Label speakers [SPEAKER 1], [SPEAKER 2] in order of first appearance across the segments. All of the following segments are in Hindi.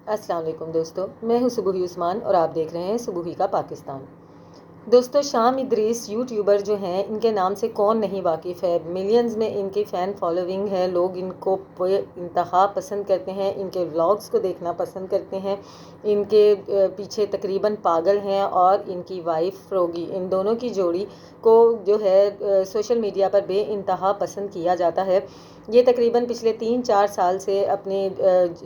[SPEAKER 1] अस्सलाम वालेकुम दोस्तों, मैं हूं सुबुही उस्मान और आप देख रहे हैं सुबुही का पाकिस्तान। दोस्तों, शाम इदरीस यूट्यूबर जो हैं, इनके नाम से कौन नहीं वाकिफ़ है। मिलियंस में इनकी फ़ैन फॉलोइंग है। लोग इनको इंतहा पसंद करते हैं, इनके व्लॉग्स को देखना पसंद करते हैं। इनके पीछे तकरीबन पागल हैं और इनकी वाइफ फ्रोगी, इन दोनों की जोड़ी को जो है सोशल मीडिया पर बेइंतहा पसंद किया जाता है। ये तकरीबन पिछले 3-4 साल से अपने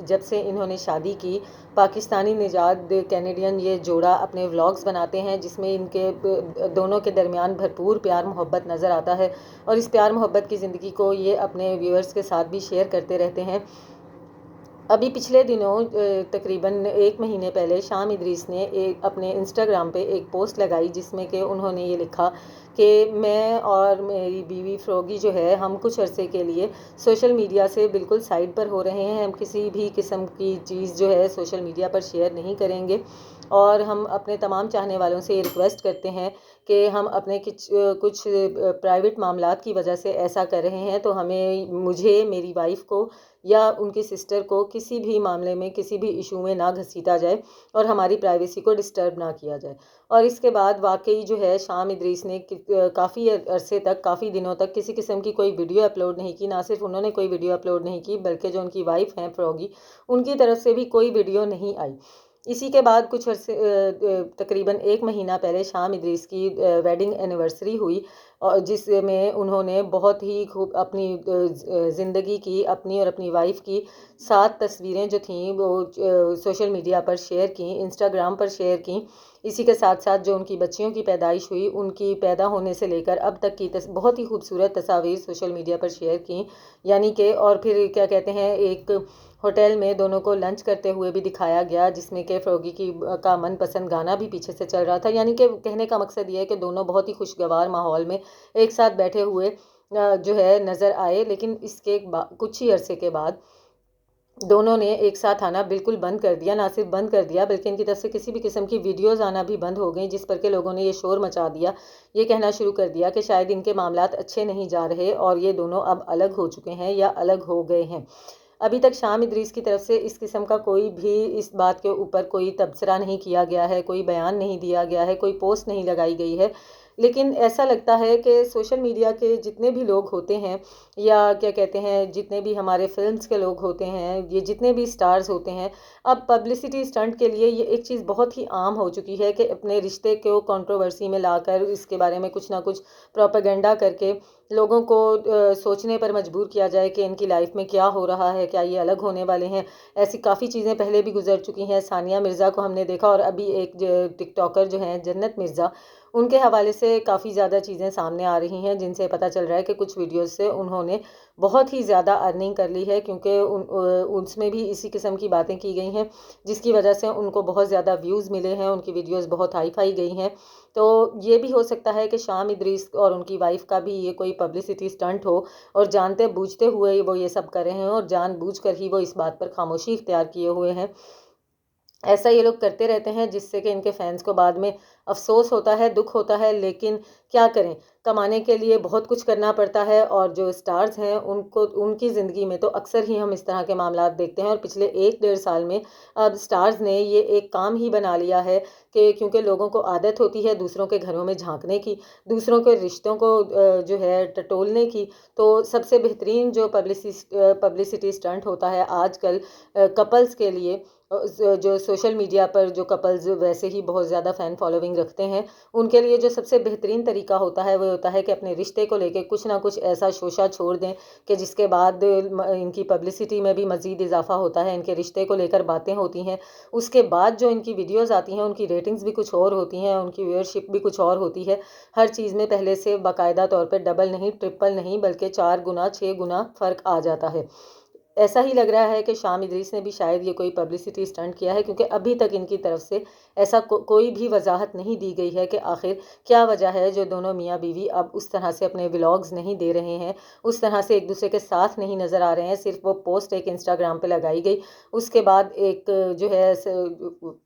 [SPEAKER 1] जब से इन्होंने शादी की, पाकिस्तानी निजात कैनेडियन ये जोड़ा अपने व्लॉग्स बनाते हैं जिसमें इनके दोनों के दरमियान भरपूर प्यार मोहब्बत नज़र आता है और इस प्यार मोहब्बत की ज़िंदगी को ये अपने व्यूअर्स के साथ भी शेयर करते रहते हैं। अभी पिछले दिनों तकरीबन 1 महीने पहले शाम इदरीस ने अपने इंस्टाग्राम पे एक पोस्ट लगाई जिसमें कि उन्होंने ये लिखा कि मैं और मेरी बीवी फ्रोगी जो है, हम कुछ अरसे के लिए सोशल मीडिया से बिल्कुल साइड पर हो रहे हैं। हम किसी भी किस्म की चीज़ जो है सोशल मीडिया पर शेयर नहीं करेंगे और हम अपने तमाम चाहने वालों से ये रिक्वेस्ट करते हैं कि हम अपने कुछ प्राइवेट मामलात की वजह से ऐसा कर रहे हैं, तो हमें मुझे, मेरी वाइफ को या उनकी सिस्टर को किसी भी मामले में, किसी भी इशू में ना घसीटा जाए और हमारी प्राइवेसी को डिस्टर्ब ना किया जाए। और इसके बाद वाकई जो है शाम इदरीस ने काफ़ी अरसे तक, काफ़ी दिनों तक किसी किस्म की कोई वीडियो अपलोड नहीं की। ना सिर्फ उन्होंने कोई वीडियो अपलोड नहीं की, बल्कि जो उनकी वाइफ हैं फ्रॉगी, उनकी तरफ से भी कोई वीडियो नहीं आई। इसी के बाद कुछ अरसे तकरीबन 1 महीना पहले शाम इदरीस की वेडिंग एनिवर्सरी हुई और जिसमें उन्होंने बहुत ही खूब अपनी ज़िंदगी की, अपनी और अपनी वाइफ की 7 तस्वीरें जो थीं वो सोशल मीडिया पर शेयर की, इंस्टाग्राम पर शेयर की। इसी के साथ साथ जो उनकी बच्चियों की पैदाइश हुई, उनकी पैदा होने से लेकर अब तक की बहुत ही खूबसूरत तस्वीर सोशल मीडिया पर शेयर की। यानी कि और फिर क्या कहते हैं, एक होटल में दोनों को लंच करते हुए भी दिखाया गया जिसमें कि फ्रोगी का मनपसंद गाना भी पीछे से चल रहा था। यानी कि कहने का मकसद ये है कि दोनों बहुत ही खुशगवार माहौल में एक साथ बैठे हुए जो है नज़र आए। लेकिन इसके कुछ ही अरसे के बाद दोनों ने एक साथ आना बिल्कुल बंद कर दिया। ना सिर्फ बंद कर दिया, बल्कि इनकी तरफ से किसी भी किस्म की वीडियोज़ आना भी बंद हो गई, जिस पर के लोगों ने ये शोर मचा दिया, ये कहना शुरू कर दिया कि शायद इनके मामलात अच्छे नहीं जा रहे और ये दोनों अब अलग हो चुके हैं या अलग हो गए हैं। अभी तक शाम इदरीस की तरफ से इस किस्म का कोई भी इस बात के ऊपर कोई तबसरा नहीं किया गया है, कोई बयान नहीं दिया गया है, कोई पोस्ट नहीं लगाई गई है। लेकिन ऐसा लगता है कि सोशल मीडिया के जितने भी लोग होते हैं या क्या कहते हैं, जितने भी हमारे फिल्म्स के लोग होते हैं, ये जितने भी स्टार्स होते हैं, अब पब्लिसिटी स्टंट के लिए ये एक चीज़ बहुत ही आम हो चुकी है कि अपने रिश्ते को कंट्रोवर्सी में लाकर इसके बारे में कुछ ना कुछ प्रोपेगेंडा करके लोगों को सोचने पर मजबूर किया जाए कि इनकी लाइफ में क्या हो रहा है, क्या ये अलग होने वाले हैं। ऐसी काफ़ी चीज़ें पहले भी गुजर चुकी हैं। सानिया मिर्ज़ा को हमने देखा और अभी एक टिकटॉकर जो हैं जन्नत मिर्ज़ा, उनके हवाले से काफ़ी ज़्यादा चीज़ें सामने आ रही हैं जिनसे पता चल रहा है कि कुछ वीडियोज़ से उन्होंने बहुत ही ज़्यादा अर्निंग कर ली है, क्योंकि उसमें भी इसी किस्म की बातें की गई हैं जिसकी वजह से उनको बहुत ज़्यादा व्यूज़ मिले हैं, उनकी वीडियोज़ बहुत हाई फाई गई हैं। तो ये भी हो सकता है कि शाम इदरीस और उनकी वाइफ का भी ये कोई पब्लिसिटी स्टंट हो और जानते बूझते हुए वो ये सब कर रहे हैं और जानबूझकर ही वो इस बात पर खामोशी इख्तियार किए हुए हैं। ऐसा ये लोग करते रहते हैं जिससे कि इनके फैंस को बाद में अफ़सोस होता है, दुःख होता है, लेकिन क्या करें, कमाने के लिए बहुत कुछ करना पड़ता है और जो स्टार्स हैं उनको, उनकी ज़िंदगी में तो अक्सर ही हम इस तरह के मामलात देखते हैं। और पिछले 1 डेढ़ साल में अब स्टार्स ने ये एक काम ही बना लिया है कि क्योंकि लोगों को आदत होती है दूसरों के घरों में झाँकने की, दूसरों के रिश्तों को जो है टटोलने की, तो सबसे बेहतरीन जो पब्लिसिटी स्टंट होता है आजकल कपल्स के लिए, जो सोशल मीडिया पर जो कपल्स वैसे ही बहुत ज़्यादा फ़ैन फॉलोइंग रखते हैं, उनके लिए जो सबसे बेहतरीन तरीका होता है वो होता है कि अपने रिश्ते को लेके कुछ ना कुछ ऐसा शोशा छोड़ दें कि जिसके बाद इनकी पब्लिसिटी में भी मज़ीद इजाफा होता है, इनके रिश्ते को लेकर बातें होती हैं। उसके बाद जो इनकी वीडियोज़ आती हैं उनकी रेटिंग्स भी कुछ और होती हैं, उनकी व्यूअरशिप भी कुछ और होती है। हर चीज़ में पहले से बाकायदा तौर पर डबल नहीं, ट्रिपल नहीं, बल्कि 4 गुना 6 गुना फ़र्क आ जाता है। ऐसा ही लग रहा है कि शाम इदरीस ने भी शायद ये कोई पब्लिसिटी स्टंट किया है, क्योंकि अभी तक इनकी तरफ से ऐसा कोई भी वजाहत नहीं दी गई है कि आखिर क्या वजह है जो दोनों मियाँ बीवी अब उस तरह से अपने व्लॉग्स नहीं दे रहे हैं, उस तरह से एक दूसरे के साथ नहीं नज़र आ रहे हैं। सिर्फ वो पोस्ट एक इंस्टाग्राम पे लगाई गई, उसके बाद एक जो है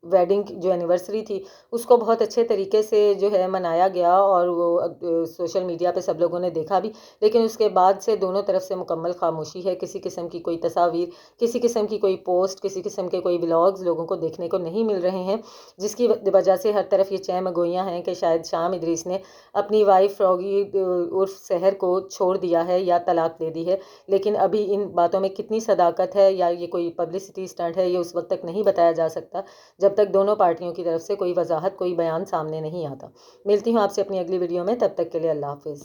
[SPEAKER 1] वेडिंग जो एनिवर्सरी थी उसको बहुत अच्छे तरीके से जो है मनाया गया और वो सोशल मीडिया पे सब लोगों ने देखा भी, लेकिन उसके बाद से दोनों तरफ से मुकम्मल खामोशी है, किसी किस्म की कोई तस्वीर, किसी किस्म की कोई पोस्ट, किसी किस्म के कोई ब्लॉग्स लोगों को देखने को नहीं मिल रहे हैं, जिसकी वजह से हर तरफ ये चहमगोइयाँ हैं कि शायद शाम इदरीस ने अपनी वाइफ फ्रॉगी उर्फ सहर को छोड़ दिया है या तलाक दे दी है। लेकिन अभी इन बातों में कितनी सदाकत है या ये कोई पब्लिसिटी स्टंट है, ये उस वक्त तक नहीं बताया जा सकता जब तक दोनों पार्टियों की तरफ से कोई वजाहत, कोई बयान सामने नहीं आता। मिलती हूँ आपसे अपनी अगली वीडियो में, तब तक के लिए अल्लाह हाफिज़।